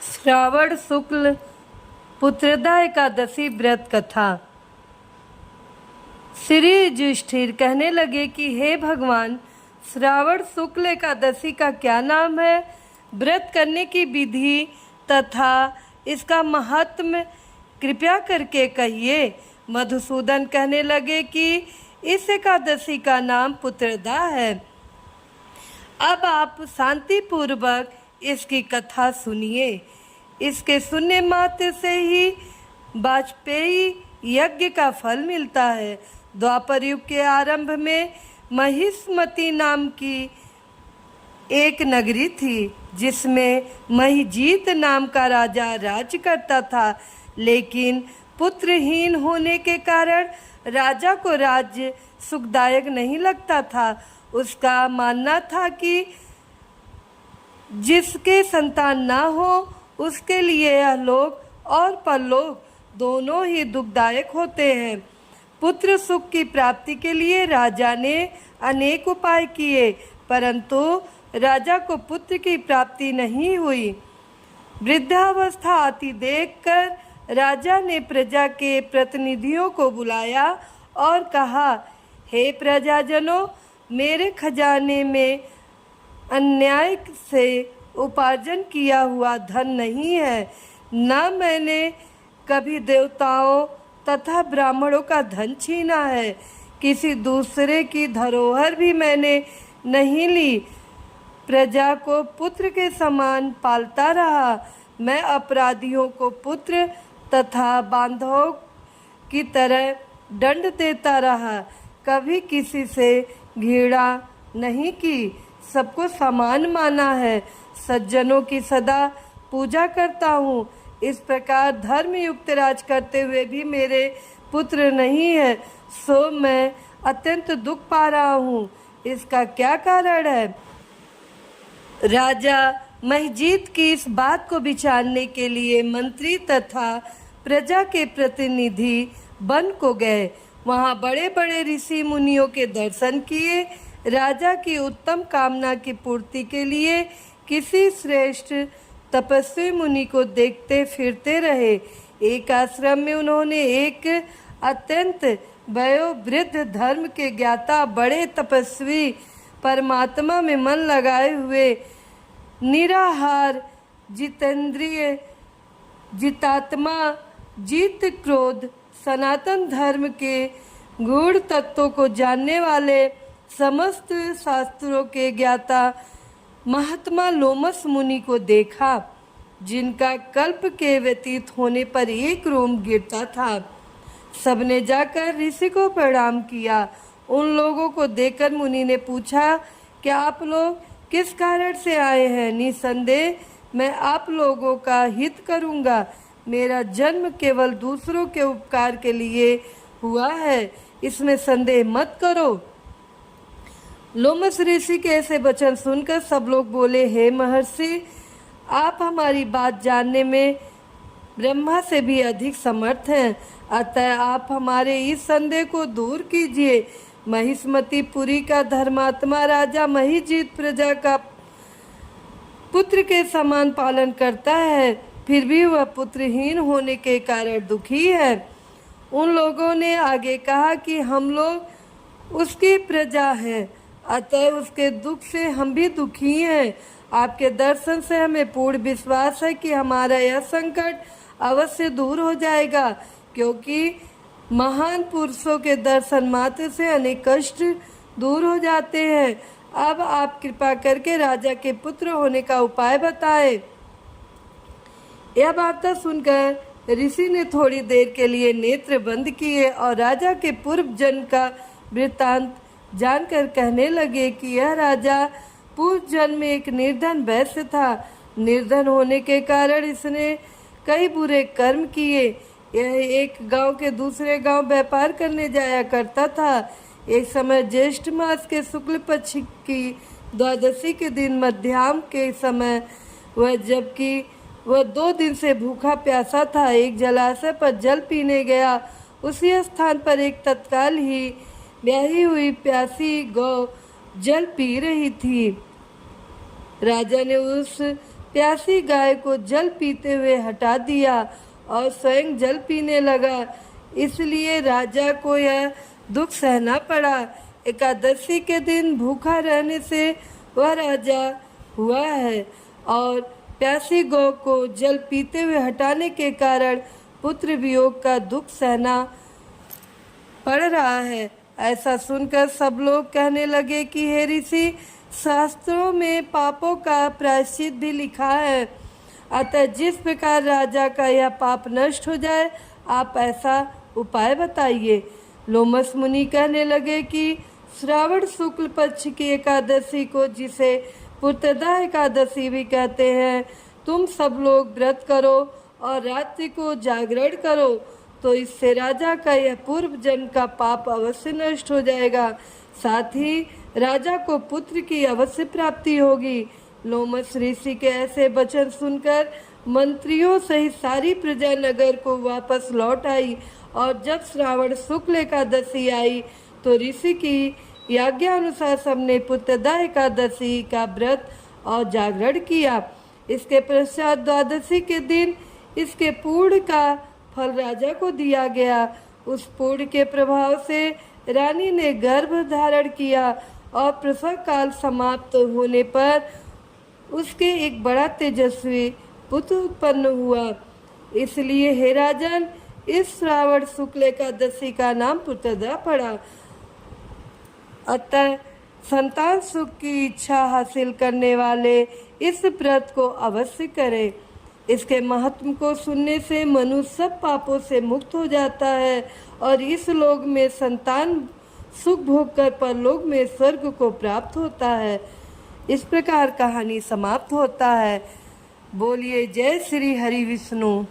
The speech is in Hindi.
श्रावण शुक्ल पुत्रदा एकादशी व्रत कथा। श्री युधिष्ठिर कहने लगे कि हे भगवान, श्रावण शुक्ल एकादशी का क्या नाम है? व्रत करने की विधि तथा इसका महात्म्य कृपया करके कहिए। मधुसूदन कहने लगे कि इस एकादशी का नाम पुत्रदा है। अब आप शांतिपूर्वक इसकी कथा सुनिए। इसके सुनने मात्र से ही वाजपेयी यज्ञ का फल मिलता है। द्वापर युग के आरंभ में महिष्मती नाम की एक नगरी थी, जिसमें महिजीत नाम का राजा राज्य करता था। लेकिन पुत्रहीन होने के कारण राजा को राज्य सुखदायक नहीं लगता था। उसका मानना था कि जिसके संतान ना हो उसके लिए यह लोक और परलोक दोनों ही दुखदायक होते हैं। पुत्र सुख की प्राप्ति के लिए राजा ने अनेक उपाय किए, परंतु राजा को पुत्र की प्राप्ति नहीं हुई। वृद्धावस्था आती देखकर राजा ने प्रजा के प्रतिनिधियों को बुलाया और कहा, हे प्रजाजनों, मेरे खजाने में अन्याय से उपार्जन किया हुआ धन नहीं है। न मैंने कभी देवताओं तथा ब्राह्मणों का धन छीना है। किसी दूसरे की धरोहर भी मैंने नहीं ली। प्रजा को पुत्र के समान पालता रहा। मैं अपराधियों को पुत्र तथा बांधवों की तरह दंड देता रहा। कभी किसी से घृणा नहीं की, सबको समान माना है। सज्जनों की सदा पूजा करता हूँ। इस प्रकार धर्म युक्त राज करते हुए भी मेरे पुत्र नहीं है, सो मैं अत्यंत दुख पा रहा हूँ। इसका क्या कारण है? राजा महिजीत की इस बात को विचारने के लिए मंत्री तथा प्रजा के प्रतिनिधि वन को गए। वहाँ बड़े बड़े ऋषि मुनियों के दर्शन किए। राजा की उत्तम कामना की पूर्ति के लिए किसी श्रेष्ठ तपस्वी मुनि को देखते फिरते रहे। एक आश्रम में उन्होंने एक अत्यंत वयोवृद्ध धर्म के ज्ञाता बड़े तपस्वी, परमात्मा में मन लगाए हुए, निराहार, जितेंद्रिय, जितात्मा, जीत क्रोध, सनातन धर्म के गूढ़ तत्वों को जानने वाले, समस्त शास्त्रों के ज्ञाता महात्मा लोमस मुनि को देखा, जिनका कल्प के व्यतीत होने पर एक रोम गिरता था। सबने जाकर ऋषि को प्रणाम किया। उन लोगों को देखकर मुनि ने पूछा, क्या आप लोग किस कारण से आए हैं? निसंदेह मैं आप लोगों का हित करूंगा। मेरा जन्म केवल दूसरों के उपकार के लिए हुआ है, इसमें संदेह मत करो। लोमस ऋषि के ऐसे वचन सुनकर सब लोग बोले, हे महर्षि, आप हमारी बात जानने में ब्रह्मा से भी अधिक समर्थ हैं, अतः आप हमारे इस संदेह को दूर कीजिए। महिष्मतीपुरी का धर्मात्मा राजा महिजीत प्रजा का पुत्र के समान पालन करता है, फिर भी वह पुत्रहीन होने के कारण दुखी है। उन लोगों ने आगे कहा कि हम लोग उसकी प्रजा हैं, अतः उसके दुख से हम भी दुखी हैं। आपके दर्शन से हमें पूर्ण विश्वास है कि हमारा यह संकट अवश्य दूर हो जाएगा, क्योंकि महान पुरुषों के दर्शन मात्र से अनेक कष्ट दूर हो जाते हैं। अब आप कृपा करके राजा के पुत्र होने का उपाय बताएं। यह वार्ता सुनकर ऋषि ने थोड़ी देर के लिए नेत्र बंद किए और राजा के पूर्व जन्म का वृत्तांत जानकर कहने लगे कि यह राजा पूर्व जन्म में एक निर्धन वैश्य था। निर्धन होने के कारण इसने कई बुरे कर्म किए। यह एक गांव के दूसरे गांव व्यापार करने जाया करता था। एक समय ज्येष्ठ मास के शुक्ल पक्ष की द्वादशी के दिन मध्याह्न के समय जबकि वह 2 दिन से भूखा प्यासा था, एक जलाशय पर जल पीने गया। उसी स्थान पर एक तत्काल ही ब्याही हुई प्यासी गौ जल पी रही थी। राजा ने उस प्यासी गाय को जल पीते हुए हटा दिया और स्वयं जल पीने लगा। इसलिए राजा को यह दुख सहना पड़ा। एकादशी के दिन भूखा रहने से वह राजा हुआ है और प्यासी गौ को जल पीते हुए हटाने के कारण पुत्र वियोग का दुख सहना पड़ रहा है। ऐसा सुनकर सब लोग कहने लगे कि हे ऋषि, शास्त्रों में पापों का प्रायश्चित भी लिखा है, अतः जिस प्रकार राजा का यह पाप नष्ट हो जाए आप ऐसा उपाय बताइए। लोमस मुनि कहने लगे कि श्रावण शुक्ल पक्ष की एकादशी को, जिसे पुत्रदा एकादशी भी कहते हैं, तुम सब लोग व्रत करो और रात्रि को जागरण करो, तो इससे राजा का यह पूर्व जन्म का पाप अवश्य नष्ट हो जाएगा, साथ ही राजा को पुत्र की अवश्य प्राप्ति होगी। लोमस ऋषि के ऐसे वचन सुनकर मंत्रियों सहित सारी प्रजा नगर को वापस लौट आई और जब श्रावण शुक्ल एकादशी आई तो ऋषि की आज्ञा अनुसार सबने पुत्रदा एकादशी का व्रत और जागरण किया। इसके पश्चात द्वादशी के दिन इसके पूर्ण का फल राजा को दिया गया। उस पूर्ण के प्रभाव से रानी ने गर्भ धारण किया और प्रसव काल समाप्त होने पर उसके एक बड़ा तेजस्वी पुत्र उत्पन्न हुआ। इसलिए हे राजन, इस श्रावण शुक्ल एकादशी का नाम पुत्रदा पड़ा। अतः संतान सुख की इच्छा हासिल करने वाले इस व्रत को अवश्य करें। इसके महत्व को सुनने से मनुष्य सब पापों से मुक्त हो जाता है और इस लोक में संतान सुख भोग कर परलोक में स्वर्ग को प्राप्त होता है। इस प्रकार कहानी समाप्त होता है। बोलिए जय श्री हरि विष्णु।